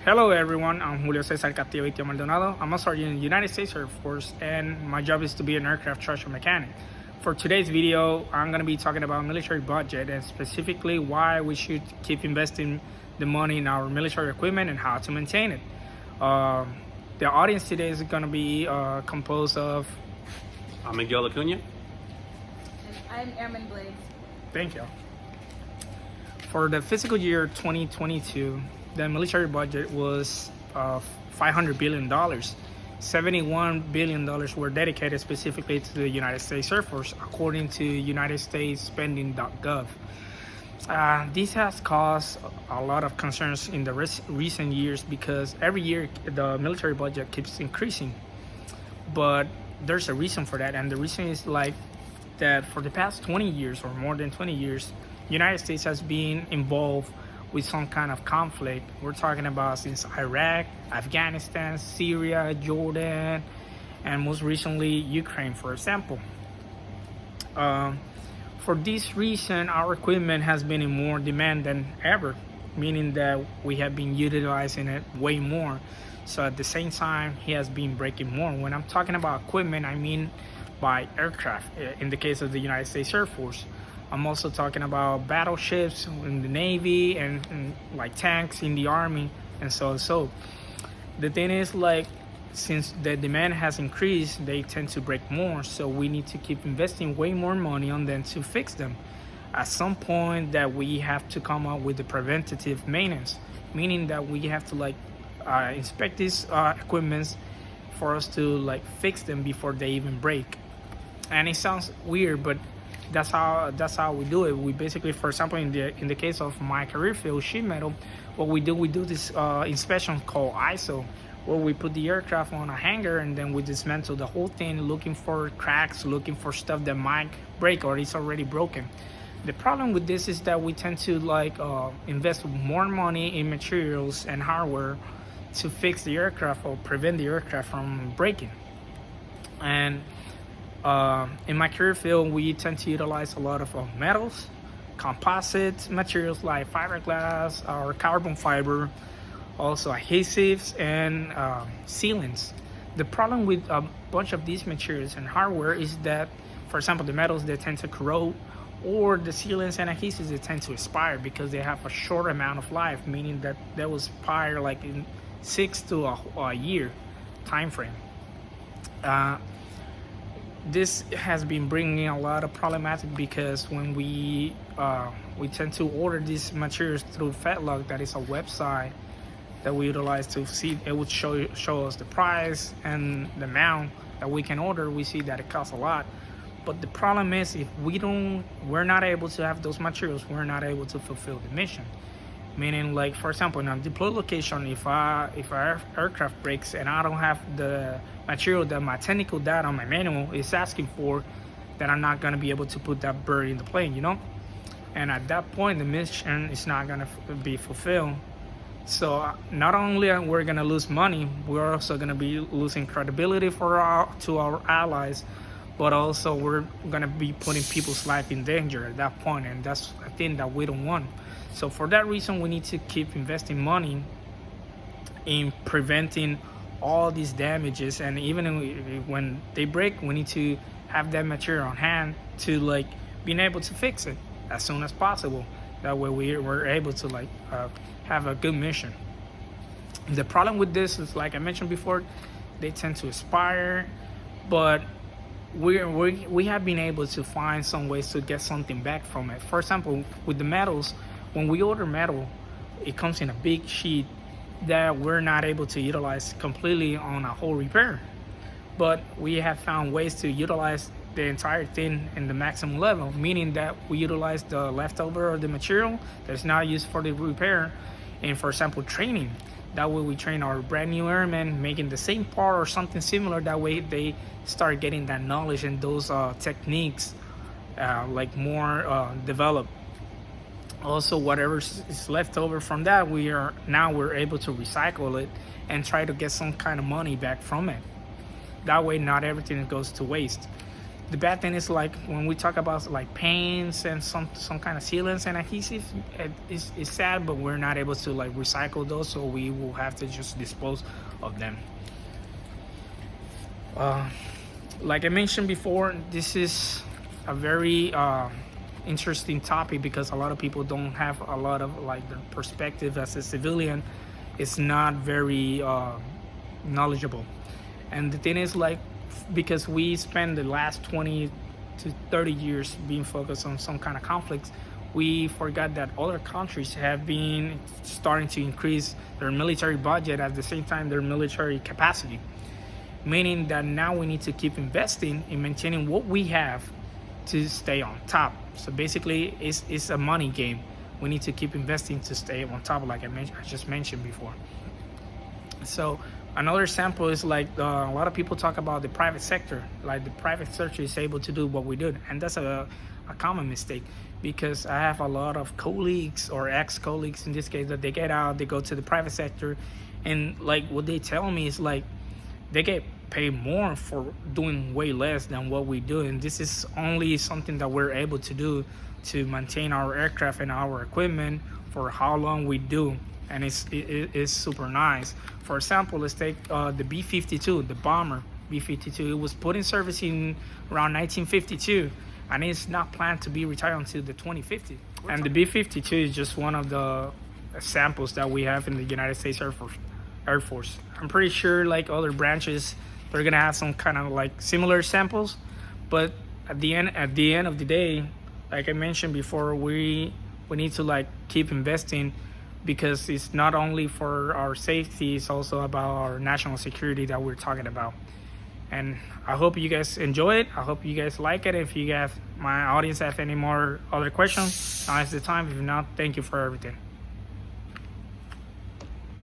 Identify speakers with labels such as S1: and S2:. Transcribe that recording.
S1: Hello everyone, I'm Julio Cesar Castillo Itio Maldonado. I'm a sergeant in the United States Air Force and my job is to be an aircraft structure mechanic. For today's video, I'm going to be talking about military budget and specifically why we should keep investing the money in our military equipment and how to maintain it. The audience today is going to be composed of...
S2: I'm Miguel Acuna.
S3: And I'm Airman Blaze.
S1: Thank you. For the fiscal year 2022, the military budget was $500 billion. $71 billion were dedicated specifically to the United States Air Force, according to UnitedStatesSpending.gov. This has caused a lot of concerns in the recent years because every year the military budget keeps increasing. But there's a reason for that, and the reason is like that for the past 20 years or more than 20 years, United States has been involved with some kind of conflict. We're talking about since Iraq, Afghanistan, Syria, Jordan, and most recently Ukraine, for example. For this reason, our equipment has been in more demand than ever, meaning that we have been utilizing it way more. So at the same time, he has been breaking more. When I'm talking about equipment, I mean by aircraft, in the case of the United States Air Force. I'm also talking about battleships in the Navy and like tanks in the Army and so on. So the thing is, like, since the demand has increased, they tend to break more. So we need to keep investing way more money on them to fix them. At some point that we have to come up with the preventative maintenance, meaning that we have to like inspect these equipments for us to like fix them before they even break. And it sounds weird, but that's how we do it. We basically, for example, in the case of my career field, sheet metal, what we do this inspection called ISO, where we put the aircraft on a hanger and then we dismantle the whole thing, looking for cracks, looking for stuff that might break or is already broken. The problem with this is that we tend to like invest more money in materials and hardware to fix the aircraft or prevent the aircraft from breaking. And in my career field, we tend to utilize a lot of metals, composite materials like fiberglass or carbon fiber, also adhesives and sealants. The problem with a bunch of these materials and hardware is that, for example, the metals, they tend to corrode, or the sealants and adhesives, they tend to expire because they have a short amount of life, meaning that they will expire like in 6 to a year time frame. This has been bringing a lot of problematic because when we tend to order these materials through Fedlock, that is a website that we utilize to see, it would show us the price and the amount that we can order. We see that it costs a lot, but the problem is if we're not able to have those materials, we're not able to fulfill the mission. Meaning, like, for example, in a deployed location, if our aircraft breaks and I don't have the material that my technical data on my manual is asking for, then I'm not going to be able to put that bird in the plane, you know? And at that point, the mission is not going to be fulfilled. So not only we're going to lose money, we're also going to be losing credibility to our allies, but also we're going to be putting people's life in danger at that point, and that's a thing that we don't want. So for that reason, we need to keep investing money in preventing all these damages, and even when they break, we need to have that material on hand to like being able to fix it as soon as possible. That way we're able to like have a good mission. The problem with this is, like I mentioned before, they tend to expire, but we have been able to find some ways to get something back from it. For example, with the metals, when we order metal, it comes in a big sheet that we're not able to utilize completely on a whole repair. But we have found ways to utilize the entire thing in the maximum level, meaning that we utilize the leftover of the material that's not used for the repair, and for example, training. That way we train our brand new airmen making the same part or something similar. That way they start getting that knowledge and those techniques like more developed. Also, whatever is left over from that, we're able to recycle it and try to get some kind of money back from it. That way not everything goes to waste. the bad thing is like when we talk about like paints and some kind of sealants and adhesives, it's sad, but we're not able to like recycle those, so we will have to just dispose of them. Like I mentioned before, this is a very interesting topic because a lot of people don't have a lot of like the perspective as a civilian. It's not very knowledgeable, and the thing is like, because we spend the last 20 to 30 years being focused on some kind of conflicts, we forgot that other countries have been starting to increase their military budget at the same time their military capacity, meaning that now we need to keep investing in maintaining what we have to stay on top. So basically it's a money game. We need to keep investing to stay on top, like I just mentioned before. So another example is like a lot of people talk about the private sector, like the private sector is able to do what we do, and that's a common mistake, because I have a lot of colleagues or ex-colleagues in this case that they get out, they go to the private sector, and like what they tell me is like they get paid more for doing way less than what we do, and this is only something that we're able to do to maintain our aircraft and our equipment for how long we do, and it's super nice. For example, let's take the B-52, the bomber B-52. It was put in service in around 1952, and it's not planned to be retired until the 2050. And the B-52 is just one of the samples that we have in the United States Air Force. I'm pretty sure like other branches, they're gonna have some kind of like similar samples, but at the end of the day, like I mentioned before, we need to like keep investing, because it's not only for our safety, it's also about our national security that we're talking about. And I hope you guys enjoy it. I hope you guys like it. If you guys, my audience, have any more other questions, now is the time. If not, thank you for everything.